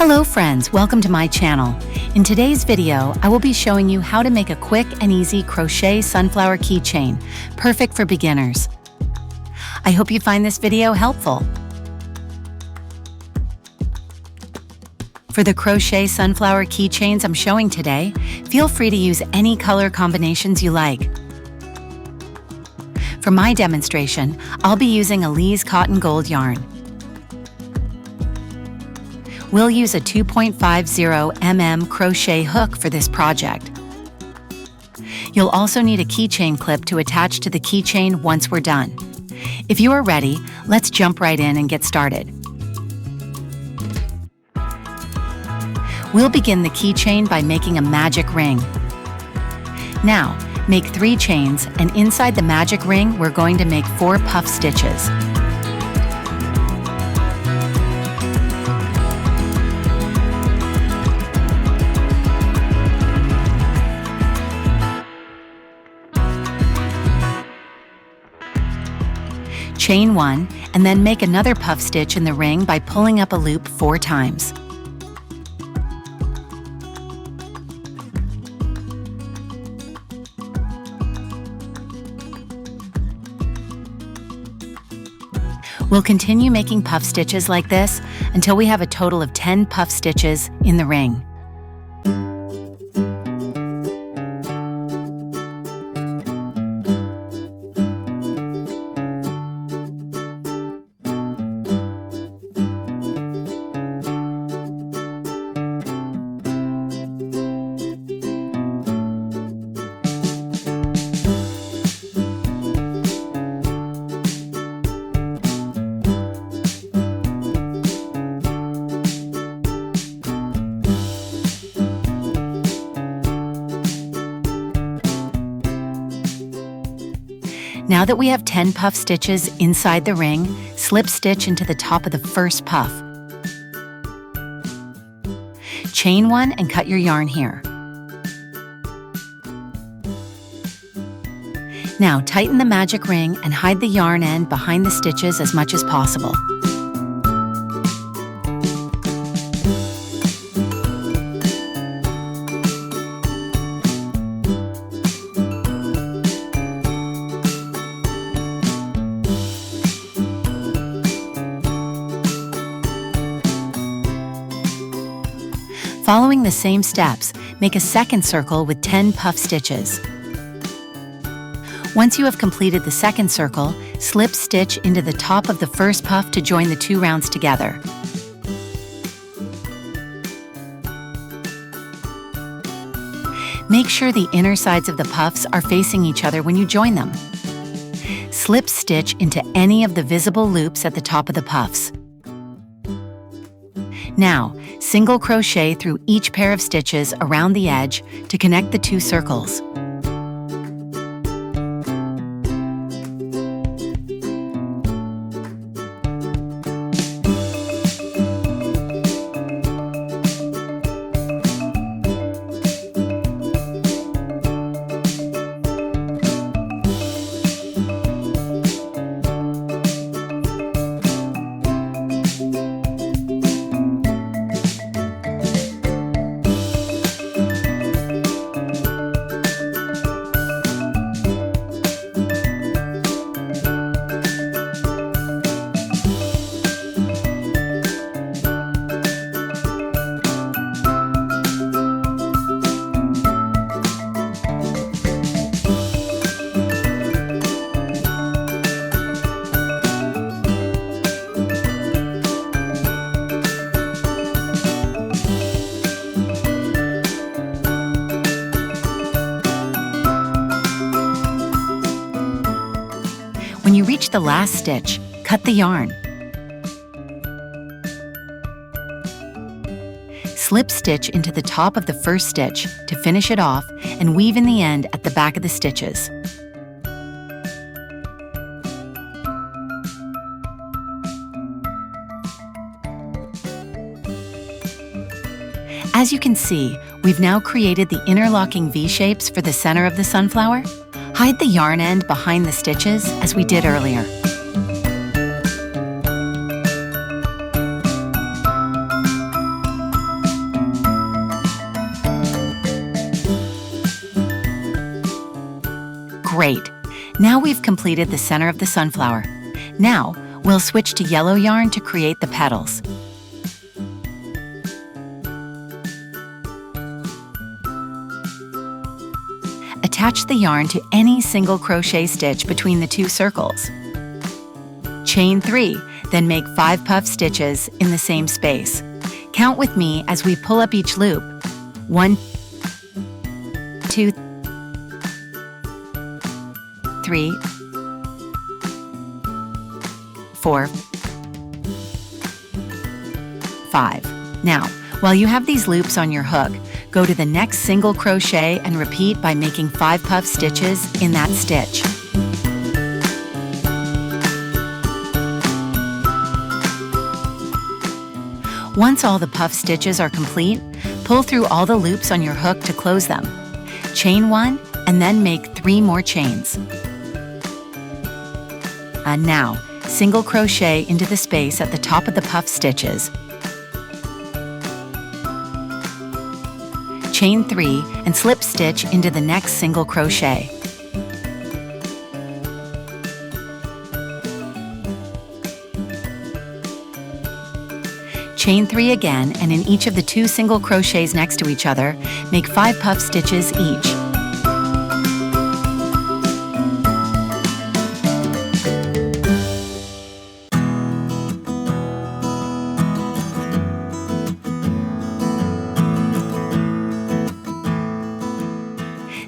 Hello friends, welcome to my channel. In today's video, I will be showing you how to make a quick and easy crochet sunflower keychain, perfect for beginners. I hope you find this video helpful. For the crochet sunflower keychains I'm showing today, feel free to use any color combinations you like. For my demonstration, I'll be using Elise Cotton Gold yarn. We'll use a 2.50 mm crochet hook for this project. You'll also need a keychain clip to attach to the keychain once we're done. If you are ready, let's jump right in and get started. We'll begin the keychain by making a magic ring. Now, make 3 chains, and inside the magic ring, we're going to make 4 puff stitches. Chain 1, and then make another puff stitch in the ring by pulling up a loop 4 times. We'll continue making puff stitches like this until we have a total of 10 puff stitches in the ring. Now that we have 10 puff stitches inside the ring, slip stitch into the top of the first puff. Chain 1 and cut your yarn here. Now tighten the magic ring and hide the yarn end behind the stitches as much as possible. Following the same steps, make a second circle with 10 puff stitches. Once you have completed the second circle, slip stitch into the top of the first puff to join the 2 rounds together. Make sure the inner sides of the puffs are facing each other when you join them. Slip stitch into any of the visible loops at the top of the puffs. Now, single crochet through each pair of stitches around the edge to connect the 2 circles. When you reach the last stitch, cut the yarn. Slip stitch into the top of the first stitch to finish it off and weave in the end at the back of the stitches. As you can see, we've now created the interlocking V-shapes for the center of the sunflower. Hide the yarn end behind the stitches as we did earlier. Great! Now we've completed the center of the sunflower. Now, we'll switch to yellow yarn to create the petals. Attach the yarn to any single crochet stitch between the two circles. Chain 3, then make 5 puff stitches in the same space. Count with me as we pull up each loop. 1, 2, 3, 4, 5. Now, while you have these loops on your hook, go to the next single crochet and repeat by making 5 puff stitches in that stitch. Once all the puff stitches are complete, pull through all the loops on your hook to close them. Chain 1 and then make 3 more chains. And now, single crochet into the space at the top of the puff stitches. Chain 3 and slip stitch into the next single crochet. Chain 3 again, and in each of the 2 single crochets next to each other, make 5 puff stitches each.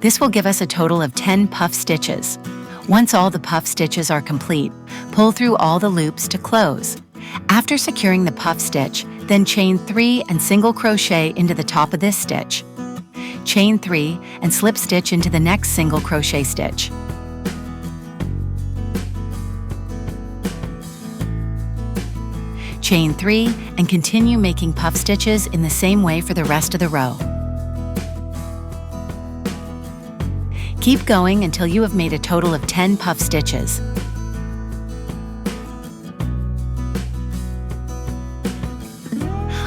This will give us a total of 10 puff stitches. Once all the puff stitches are complete, pull through all the loops to close. After securing the puff stitch, then chain 3 and single crochet into the top of this stitch. Chain 3 and slip stitch into the next single crochet stitch. Chain 3 and continue making puff stitches in the same way for the rest of the row. Keep going until you have made a total of 10 puff stitches.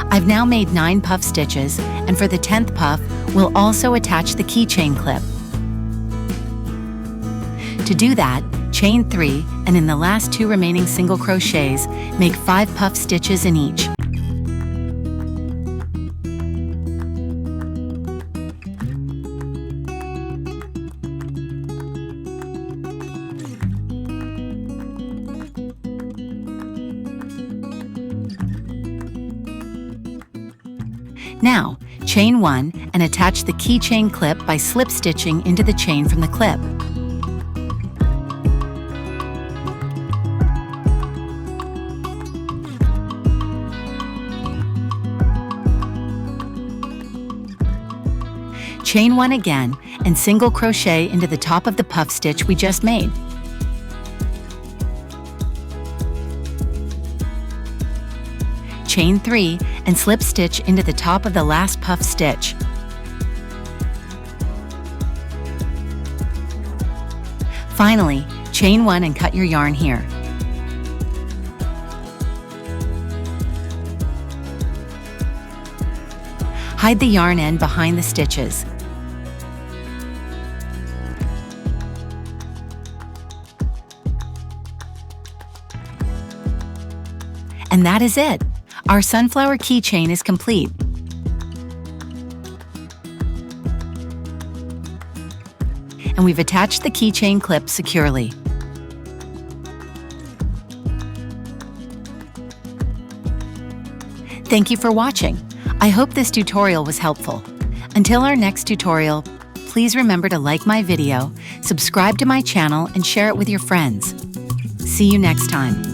I've now made 9 puff stitches, and for the 10th puff, we'll also attach the keychain clip. To do that, chain 3, and in the last 2 remaining single crochets, make 5 puff stitches in each. Now, chain 1 and attach the keychain clip by slip stitching into the chain from the clip. Chain 1 again and single crochet into the top of the puff stitch we just made. Chain 3 and slip stitch into the top of the last puff stitch. Finally, chain 1 and cut your yarn here. Hide the yarn end behind the stitches. And that is it! Our sunflower keychain is complete. And we've attached the keychain clip securely. Thank you for watching. I hope this tutorial was helpful. Until our next tutorial, please remember to like my video, subscribe to my channel, and share it with your friends. See you next time.